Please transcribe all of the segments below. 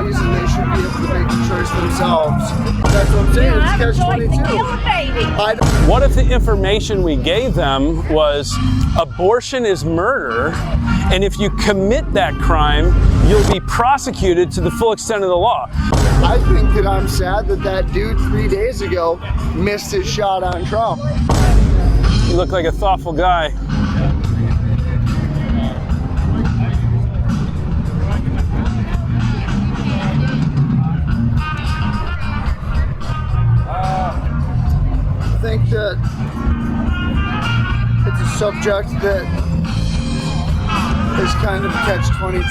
bodies, and they should be able to make the choice themselves. That's what I'm saying. It's catch-22. What if the information we gave them was abortion is murder, and if you commit that crime, you'll be prosecuted to the full extent of the law? I think that I'm sad that that dude 3 days ago missed his shot on Trump. You look like a thoughtful guy. I think that it's a subject that is kind of catch-22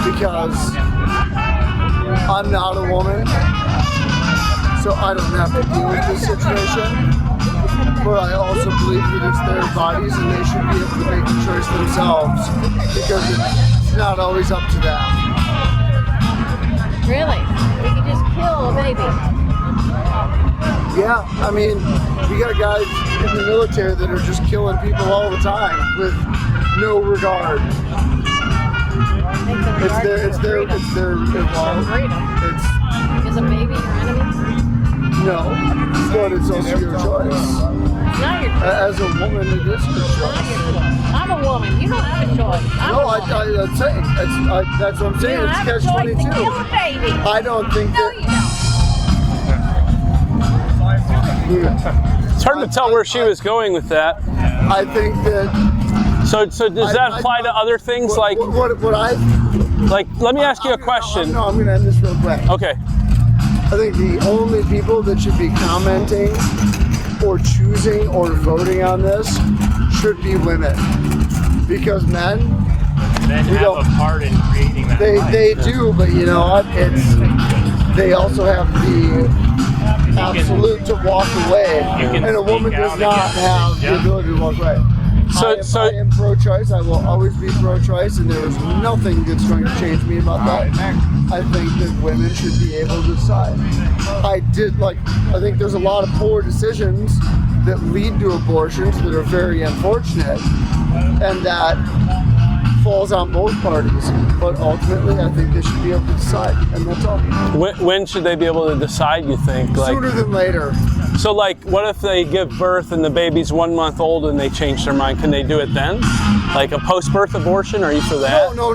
because I'm not a woman, so I don't have to deal with this situation. But I also believe that it's their bodies and they should be able to make the choice themselves because it's not always up to them. Really? We could just kill a baby. Yeah, I mean, we got guys in the military that are just killing people all the time with no regard. It's their Is a baby your enemy? No, but it's also your choice. It's not your choice. As a woman, it is your choice. I'm a woman. You don't have a choice. I'm saying. That's what I'm saying. It's catch-22. Kill a baby. I don't think No, that. you don't. It's hard to tell where she was going with that. I think that. So does that apply to other things like? Like, let me ask you a question. No, I'm going to end this real quick. Okay. I think the only people that should be commenting or choosing or voting on this should be women, because men have a part in creating that. They do, but you know what? They also have the absolute to walk away, and a woman does not have the ability to walk away. I am pro-choice. I will always be pro-choice, and there is nothing that's going to change me about that. I think that women should be able to decide. I think there's a lot of poor decisions that lead to abortions that are very unfortunate, and that falls on both parties. But ultimately, I think they should be able to decide, and that's all. When should they be able to decide, you think? Sooner than later. So, like, what if they give birth and the baby's 1 month old and they change their mind? Can they do it then? Like a post-birth abortion? Are you for that? No.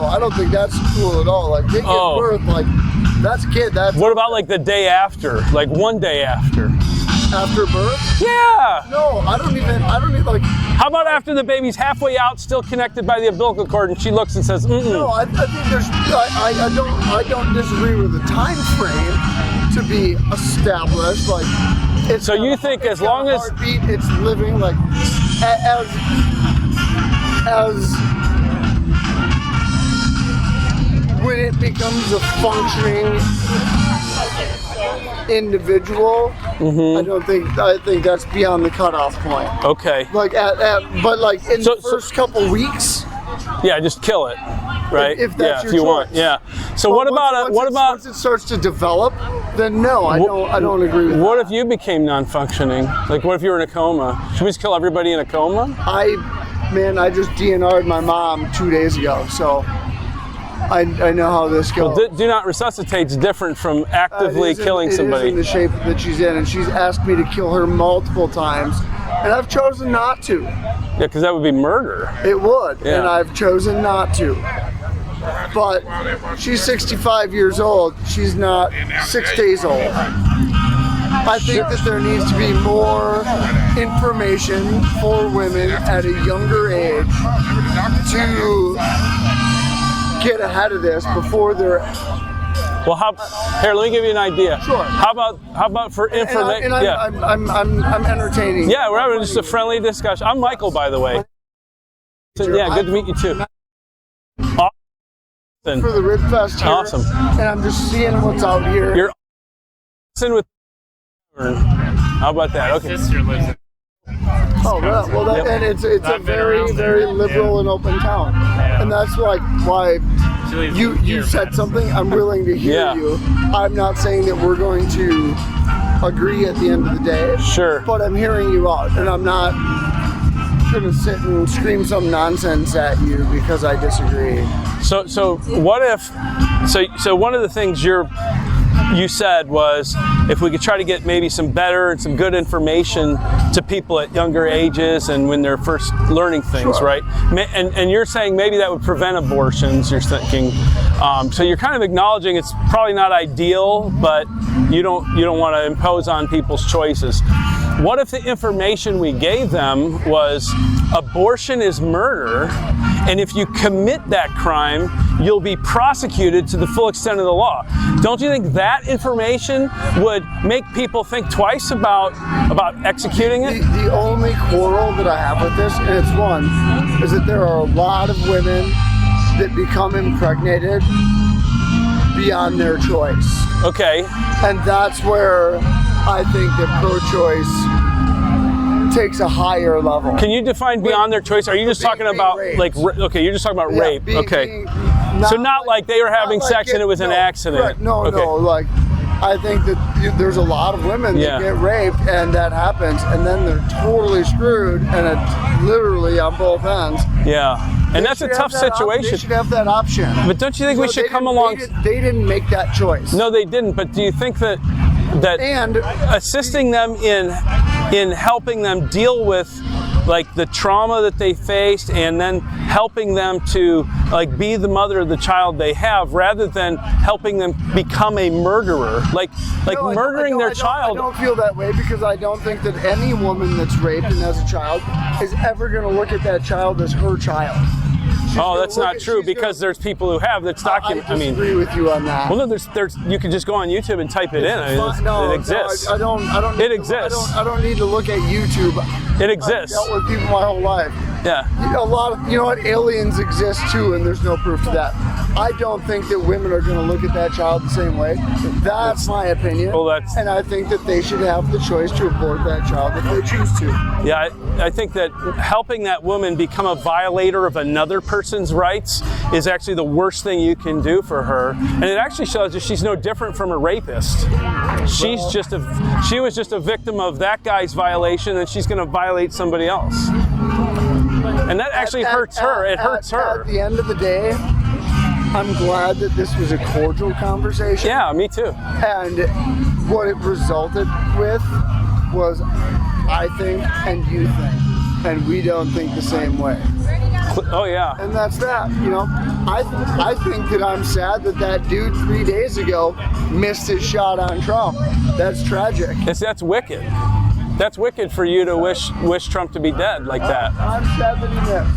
I don't think that's cool at all. Like, they give birth, like, that's a kid. What about, like, the day after? Like, 1 day after? After birth? Yeah! No, I don't even, like... How about after the baby's halfway out, still connected by the umbilical cord, and she looks and says, mm-mm. No, I think I don't disagree with the time frame to be established. Like, it's so you think as long as heartbeat, it's living like as when it becomes a functioning individual, I think that's beyond the cutoff point. Okay. Like but like in the first couple weeks. Yeah, just kill it, right? If that's your if you choice. Want, yeah. So But once it starts to develop, then no, I don't agree with that. What if you became non-functioning? Like, what if you were in a coma? Should we just kill everybody in a coma? I just DNR'd my mom 2 days ago, so I know how this goes. Well, do not resuscitate's different from actively killing somebody. It is in the shape that she's in, and she's asked me to kill her multiple times, and I've chosen not to. Yeah, because that would be murder. It would, yeah. And I've chosen not to. But she's 65 years old. She's not 6 days old. I think that there needs to be more information for women at a younger age to get ahead of this before they're. Well, here, let me give you an idea. Sure. How about for information? And yeah. I'm entertaining. Yeah, we're having just a friendly discussion. I'm Michael, by the way. So, yeah, good to meet you too. Awesome. For the Rib Fest here. Awesome. And I'm just seeing what's out here. You're in with. How about that? Okay. My sister lives in. Oh, well, and it's a very, very liberal and open town, and that's why you said something. I'm willing to hear you. I'm not saying that we're going to agree at the end of the day. Sure. But I'm hearing you out, and I'm not gonna sit and scream some nonsense at you because I disagree. So what if? So one of the things you said was if we could try to get maybe some better and some good information to people at younger ages and when they're first learning things, Sure. right? And you're saying maybe that would prevent abortions. You're thinking, so you're kind of acknowledging it's probably not ideal, but you don't want to impose on people's choices. What if the information we gave them was abortion is murder, and if you commit that crime, you'll be prosecuted to the full extent of the law? Don't you think that information would make people think twice about executing it? The only quarrel that I have with this, and it's one, is that there are a lot of women that become impregnated beyond their choice. Okay. And that's where I think that pro-choice takes a higher level. Can you define beyond their choice? Are you just talking about raped. okay, you're just talking about rape. Okay. So not like they were having sex and it was an accident. Correct. No, okay. no, like I think that there's a lot of women that get raped and that happens and then they're totally screwed and it's literally on both ends. Yeah. And that's a tough situation. They should have that option. But don't you think we should come along? They didn't make that choice. No, they didn't. But do you think that and assisting them in helping them deal with like the trauma that they faced and then helping them to like be the mother of the child they have rather than helping them become a murderer, like No, murdering their child? I don't feel that way because I don't think that any woman that's raped and has a child is ever going to look at that child as her child. Oh, that's not true because there's people who have that's documented. I disagree with you on that. Well, no, there's. You can just go on YouTube and type it in. I mean, it exists. I don't. It exists. I don't need to look at YouTube. It exists. I've dealt with people my whole life. Yeah. A lot of, you know what, aliens exist too, and there's no proof to that. I don't think that women are going to look at that child the same way. That's my opinion. Well, and I think that they should have the choice to abort that child if they choose to. Yeah, I think that helping that woman become a violator of another person's rights is actually the worst thing you can do for her. And it actually shows that she's no different from a rapist. She was just a victim of that guy's violation, and she's going to violate somebody else. And that actually hurts her. It hurts her. At the end of the day, I'm glad that this was a cordial conversation. Yeah, me too. And what it resulted with was, I think, and you think, and we don't think the same way. Oh yeah. And that's that. You know, I think that I'm sad that that dude 3 days ago missed his shot on Trump. That's tragic. That's wicked. That's wicked for you to wish Trump to be dead like that. I'm sad that he missed.